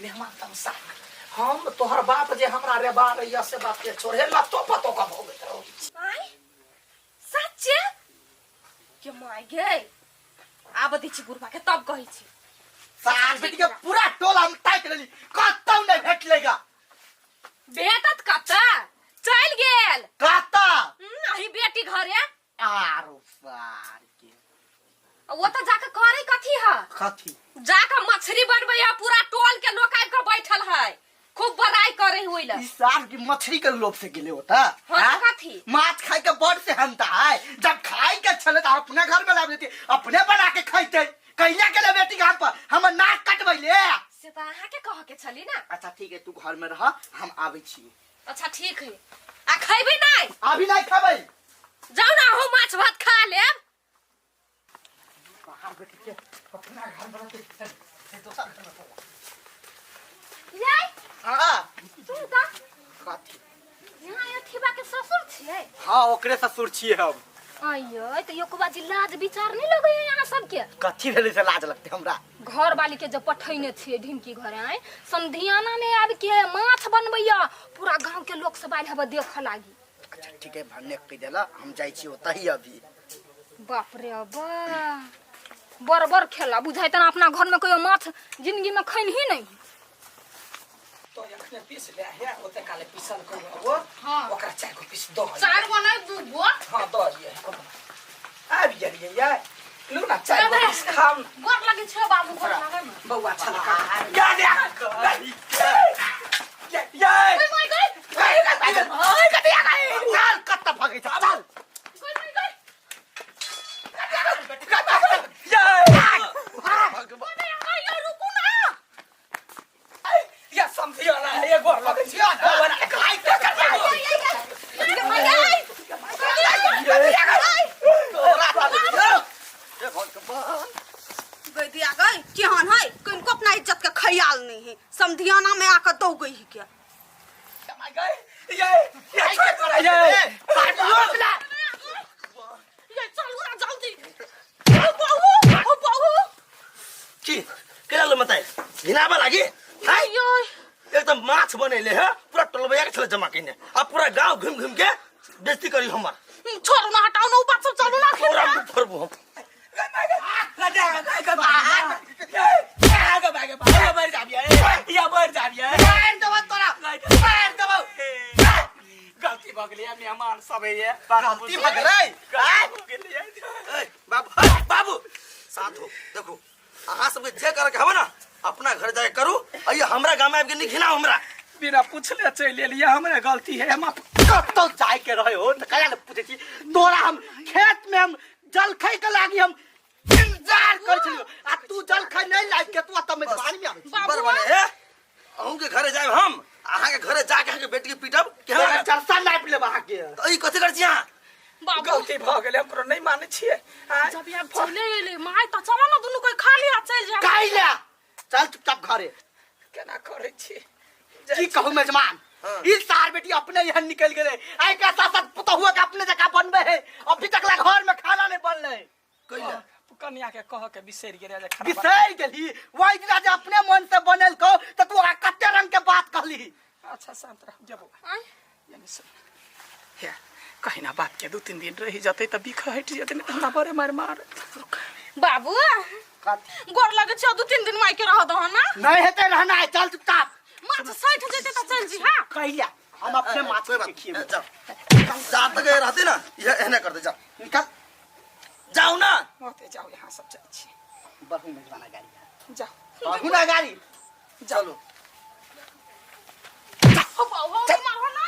मेहमान तमसा हम तोहर बाप जे हमरा रे बार या से बात के छोड़े ला तो पतो का हो गए आई सच्चे के माय गे आब दी छी गुरबा के तब कहि छी साल बेटी के पूरा टोला में ताक लेली कतौ नहीं भेटलेगा बेटत कता चल गेल कता अही बेटी घरे आरो पार के वो तो जाके करे कथी है कथी जाके मछली बनबैया पूरा टोल के लोग आइ के बैठल है खूब बड़ाई करे हुई ला इस साल की मछली के लोभ से गेले होता हाँ कथी माछ खाई के बड़ से हंता है जब खाई के छले तो अपने घर में ला देती अपने बना के खाइते कहिया के ले बेटी घर पर हम नाक कटबैले से तो आहा के कह के छली ना अच्छा ठीक है तू घर में रह हम आबै छी अच्छा ठीक है आ खइबे नहीं अभी नहीं खाबै जाओ ना हो माछ भात खा लेब कहां बेटी के अपना घर में रहते से दोसर घर में याय हां तुम का कथी यहाँ अथिबा के ससुर छिए हां ओकरे ससुर छिए हम अयो तो यो बाजी लाज विचार नहीं लगे यहाँ सबके कथी भेले से लाज लगते हमरा घर वाली के जब पठैने छिए ढिमकी घरे आए संधियाना ने आब के माछ बनबैया पूरा गांव के लोग सब आइल हबे देख लागी अच्छा ठीक है भन्ने कह देला हम जाई छी ओतही अभी बाप रे बा बरबर खेला बुझाई तना अपना घर में कोई माछ जिंदगी में खैन ही नहीं तो यखने पीस ले है ओते काले पीसल करू वो हां ओकरा चाय को पीस दो चार गो नहीं दू गो हां दो ये आबि गेलिए ये लू ना चाय को पीस खाम गोर लगे छ बाबू गोर लगे न बौआ छलका या दे ये कोई मोय गई ओए कतिया गई चल कत्ता भागे चल कोई मोय गई ये रुको ना या समझियो ना ये गोर लगे छिया बना खाई के गई केहन है किनको अपना इज्जत के ख्याल नहीं है समधियाना में आकर दो गई है क्या ये चल ना जल्दी ओ बाबू की केला लो मताई हिनाबा लागि अयो एकदम माछ बनेले ह पूरा टोलबैया के छले जमा किने अब पूरा गांव घुम घुम के बेइज्जती करी हमर छोड़ ना हटाओ ना ऊपर सब चलो ना पूरा फरबो हम गलती भ गेलै मेहमान सब ये गलती भ गेलै बाबू साथ हो देखो अहाँ सबके जे करे के हवे ना अपना घर जाके करू अइया हमरा गांव में आबि के नहीं घिनाओ हमरा बिना पूछले चल एलिए हमरे गलती है हम कतौ जाय के रहे हो त कया न पूछे छी तोरा हम खेत में हम जलखै के लागी हम इंतजार कर छलियो आ तू जलखै नहीं लाग के तू त में पानी में आबै बर बने हे अहूं के घरे जाब हम अहाँ के घरे जाके अहाँ के बेटी के पीटब के हमरा हम चरसा नाप ले बहा के तो ई कथि कर छी अहाँ बाबू गलती भ गेलै हमरो नहीं माने छिए जब ये चले एले माय त चलो ना दुनु कोई खा लिया चल जा काइला चल चुपचाप घरे केना करे छी की कहू मेजमान ई सार बेटी अपने यहाँ निकल गेले आई का साथ पुतहुआ के अपने जगह बनबे है अभी तक ला घर में खाना नहीं बनले कइला कन्या के कह के बिसर गेले जे खाना बिसर गेली वही दिन जे अपने मन से बनल को त तू कते रंग के बात कहली अच्छा शांत रह जबो यानी सुन हे कहिना बात के 2-3 दिन रही जते त बिख हट जते न हमरा बरे मार बाबू गोर लगे छ 2-3 दिन माई के रह दो ना नहीं हेते रहना है चल चुपचाप माछ सैठ जेते त चल जी हां कहिया हम अपने माथ कोई पे बात खिए जा तक रहते ना ये एहने कर दे जा निकल जाओ ना होते जाओ यहाँ सब जाय छी बहु मेजबाना गाड़ी जाओ बहु ना गाड़ी चलो हो बाबू मारो ना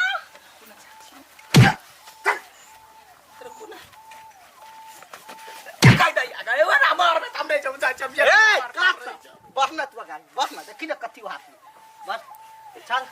बस न तू गाड़ी बस न देखी न कथी हाथ में बस चल